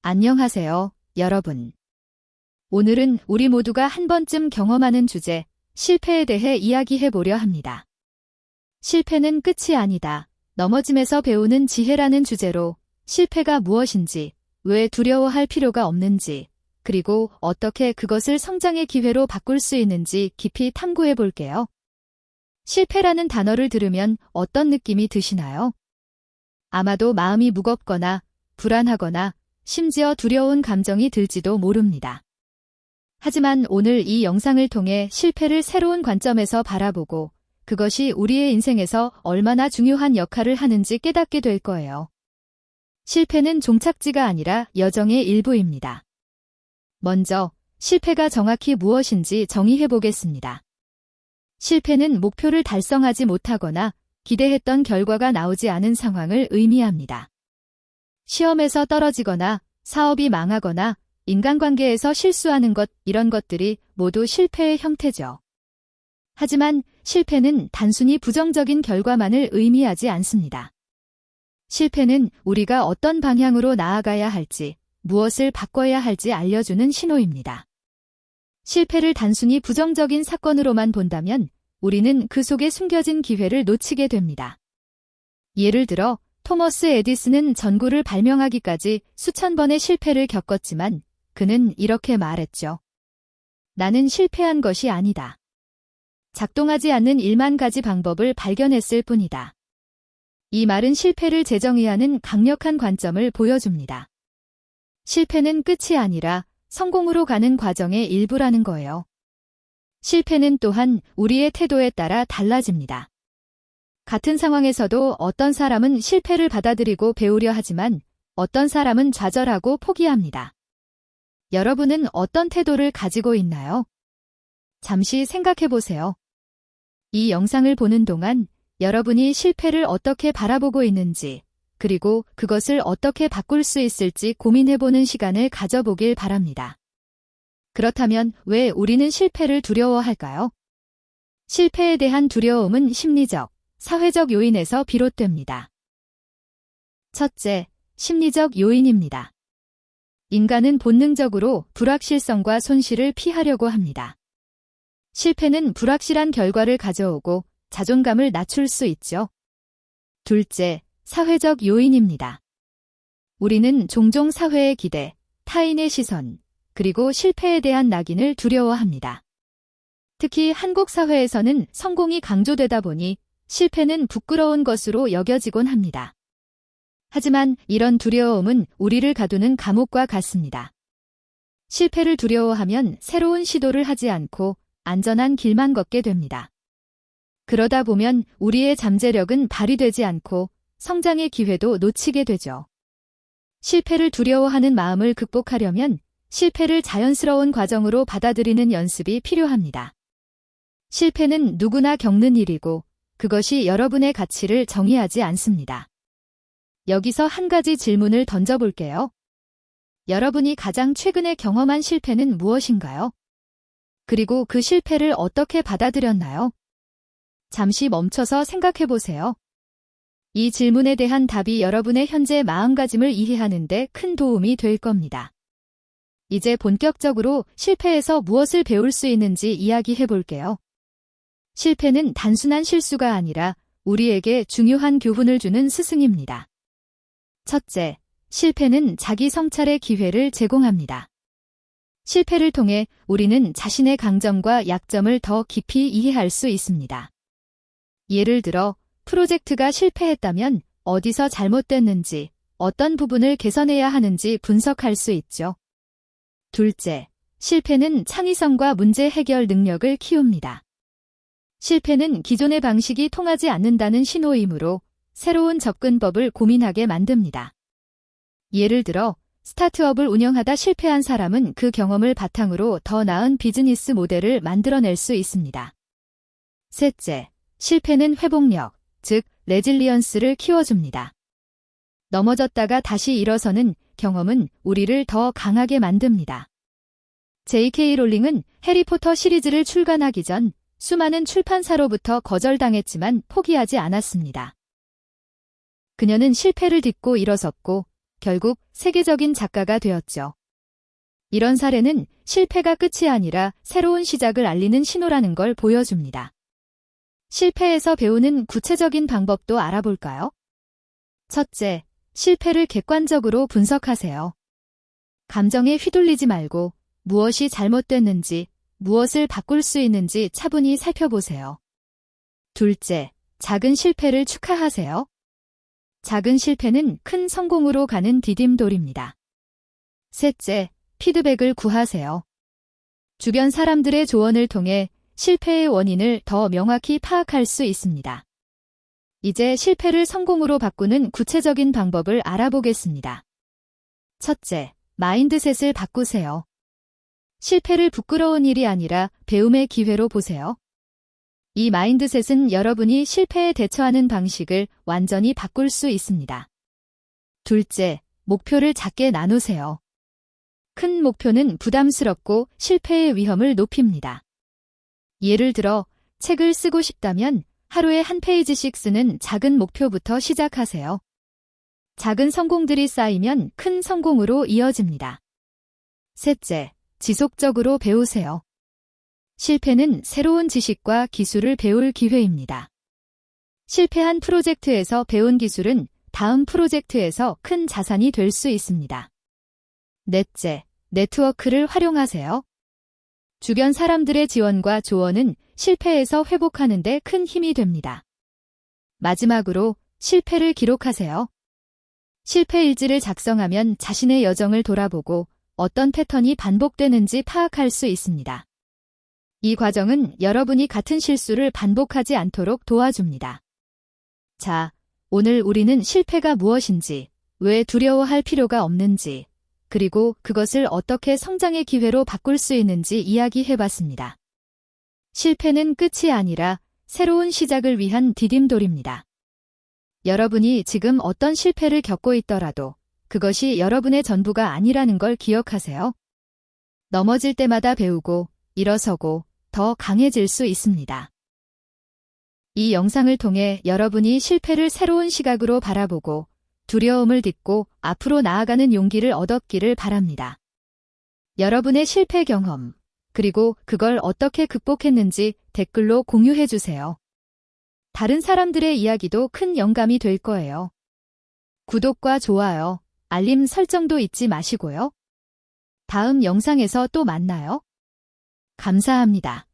안녕하세요, 여러분. 오늘은 우리 모두가 한 번쯤 경험하는 주제, 실패에 대해 이야기해 보려 합니다. 실패는 끝이 아니다. 넘어짐에서 배우는 지혜라는 주제로 실패가 무엇인지, 왜 두려워할 필요가 없는지, 그리고 어떻게 그것을 성장의 기회로 바꿀 수 있는지 깊이 탐구해 볼게요. 실패라는 단어를 들으면 어떤 느낌이 드시나요? 아마도 마음이 무겁거나 불안하거나 심지어 두려운 감정이 들지도 모릅니다. 하지만 오늘 이 영상을 통해 실패를 새로운 관점에서 바라보고 그것이 우리의 인생에서 얼마나 중요한 역할을 하는지 깨닫게 될 거예요. 실패는 종착지가 아니라 여정의 일부입니다. 먼저 실패가 정확히 무엇인지 정의해 보겠습니다. 실패는 목표를 달성하지 못하거나 기대했던 결과가 나오지 않은 상황을 의미합니다. 시험에서 떨어지거나 사업이 망하거나 인간관계에서 실수하는 것, 이런 것들이 모두 실패의 형태죠. 하지만 실패는 단순히 부정적인 결과만을 의미하지 않습니다. 실패는 우리가 어떤 방향으로 나아가야 할지, 무엇을 바꿔야 할지 알려주는 신호입니다. 실패를 단순히 부정적인 사건으로만 본다면 우리는 그 속에 숨겨진 기회를 놓치게 됩니다. 예를 들어 토머스 에디슨은 전구를 발명하기까지 수천 번의 실패를 겪었지만 그는 이렇게 말했죠. 나는 실패한 것이 아니다. 작동하지 않는 1만 가지 방법을 발견했을 뿐이다. 이 말은 실패를 재정의하는 강력한 관점을 보여줍니다. 실패는 끝이 아니라 성공으로 가는 과정의 일부라는 거예요. 실패는 또한 우리의 태도에 따라 달라집니다. 같은 상황에서도 어떤 사람은 실패를 받아들이고 배우려 하지만 어떤 사람은 좌절하고 포기합니다. 여러분은 어떤 태도를 가지고 있나요? 잠시 생각해 보세요. 이 영상을 보는 동안 여러분이 실패를 어떻게 바라보고 있는지, 그리고 그것을 어떻게 바꿀 수 있을지 고민해 보는 시간을 가져보길 바랍니다. 그렇다면 왜 우리는 실패를 두려워할까요? 실패에 대한 두려움은 심리적, 사회적 요인에서 비롯됩니다. 첫째, 심리적 요인입니다. 인간은 본능적으로 불확실성과 손실을 피하려고 합니다. 실패는 불확실한 결과를 가져오고 자존감을 낮출 수 있죠. 둘째, 사회적 요인입니다. 우리는 종종 사회의 기대, 타인의 시선, 그리고 실패에 대한 낙인을 두려워합니다. 특히 한국 사회에서는 성공이 강조되다 보니 실패는 부끄러운 것으로 여겨지곤 합니다. 하지만 이런 두려움은 우리를 가두는 감옥과 같습니다. 실패를 두려워하면 새로운 시도를 하지 않고 안전한 길만 걷게 됩니다. 그러다 보면 우리의 잠재력은 발휘되지 않고 성장의 기회도 놓치게 되죠. 실패를 두려워하는 마음을 극복하려면 실패를 자연스러운 과정으로 받아들이는 연습이 필요합니다. 실패는 누구나 겪는 일이고 그것이 여러분의 가치를 정의하지 않습니다. 여기서 한 가지 질문을 던져볼게요. 여러분이 가장 최근에 경험한 실패는 무엇인가요? 그리고 그 실패를 어떻게 받아들였나요? 잠시 멈춰서 생각해 보세요. 이 질문에 대한 답이 여러분의 현재 마음가짐을 이해하는 데 큰 도움이 될 겁니다. 이제 본격적으로 실패에서 무엇을 배울 수 있는지 이야기해 볼게요. 실패는 단순한 실수가 아니라 우리에게 중요한 교훈을 주는 스승입니다. 첫째, 실패는 자기 성찰의 기회를 제공합니다. 실패를 통해 우리는 자신의 강점과 약점을 더 깊이 이해할 수 있습니다. 예를 들어, 프로젝트가 실패했다면 어디서 잘못됐는지, 어떤 부분을 개선해야 하는지 분석할 수 있죠. 둘째, 실패는 창의성과 문제 해결 능력을 키웁니다. 실패는 기존의 방식이 통하지 않는다는 신호이므로 새로운 접근법을 고민하게 만듭니다. 예를 들어, 스타트업을 운영하다 실패한 사람은 그 경험을 바탕으로 더 나은 비즈니스 모델을 만들어낼 수 있습니다. 셋째, 실패는 회복력, 즉 레질리언스를 키워줍니다. 넘어졌다가 다시 일어서는 경험은 우리를 더 강하게 만듭니다. J.K. 롤링은 해리포터 시리즈를 출간하기 전 수많은 출판사로부터 거절당했지만 포기하지 않았습니다. 그녀는 실패를 딛고 일어섰고 결국 세계적인 작가가 되었죠. 이런 사례는 실패가 끝이 아니라 새로운 시작을 알리는 신호라는 걸 보여줍니다. 실패에서 배우는 구체적인 방법도 알아볼까요? 첫째, 실패를 객관적으로 분석하세요. 감정에 휘둘리지 말고 무엇이 잘못됐는지, 무엇을 바꿀 수 있는지 차분히 살펴보세요. 둘째, 작은 실패를 축하하세요. 작은 실패는 큰 성공으로 가는 디딤돌입니다. 셋째, 피드백을 구하세요. 주변 사람들의 조언을 통해 실패의 원인을 더 명확히 파악할 수 있습니다. 이제 실패를 성공으로 바꾸는 구체적인 방법을 알아보겠습니다. 첫째, 마인드셋을 바꾸세요. 실패를 부끄러운 일이 아니라 배움의 기회로 보세요. 이 마인드셋은 여러분이 실패에 대처하는 방식을 완전히 바꿀 수 있습니다. 둘째, 목표를 작게 나누세요. 큰 목표는 부담스럽고 실패의 위험을 높입니다. 예를 들어, 책을 쓰고 싶다면 하루에 한 페이지씩 쓰는 작은 목표부터 시작하세요. 작은 성공들이 쌓이면 큰 성공으로 이어집니다. 셋째, 지속적으로 배우세요. 실패는 새로운 지식과 기술을 배울 기회입니다. 실패한 프로젝트에서 배운 기술은 다음 프로젝트에서 큰 자산이 될 수 있습니다. 넷째, 네트워크를 활용하세요. 주변 사람들의 지원과 조언은 실패에서 회복하는 데 큰 힘이 됩니다. 마지막으로 실패를 기록하세요. 실패 일지를 작성하면 자신의 여정을 돌아보고 어떤 패턴이 반복되는지 파악할 수 있습니다. 이 과정은 여러분이 같은 실수를 반복하지 않도록 도와줍니다. 자, 오늘 우리는 실패가 무엇인지, 왜 두려워할 필요가 없는지, 그리고 그것을 어떻게 성장의 기회로 바꿀 수 있는지 이야기해봤습니다. 실패는 끝이 아니라 새로운 시작을 위한 디딤돌입니다. 여러분이 지금 어떤 실패를 겪고 있더라도 그것이 여러분의 전부가 아니라는 걸 기억하세요. 넘어질 때마다 배우고 일어서고 더 강해질 수 있습니다. 이 영상을 통해 여러분이 실패를 새로운 시각으로 바라보고 두려움을 딛고 앞으로 나아가는 용기를 얻었기를 바랍니다. 여러분의 실패 경험, 그리고 그걸 어떻게 극복했는지 댓글로 공유해주세요. 다른 사람들의 이야기도 큰 영감이 될 거예요. 구독과 좋아요, 알림 설정도 잊지 마시고요. 다음 영상에서 또 만나요. 감사합니다.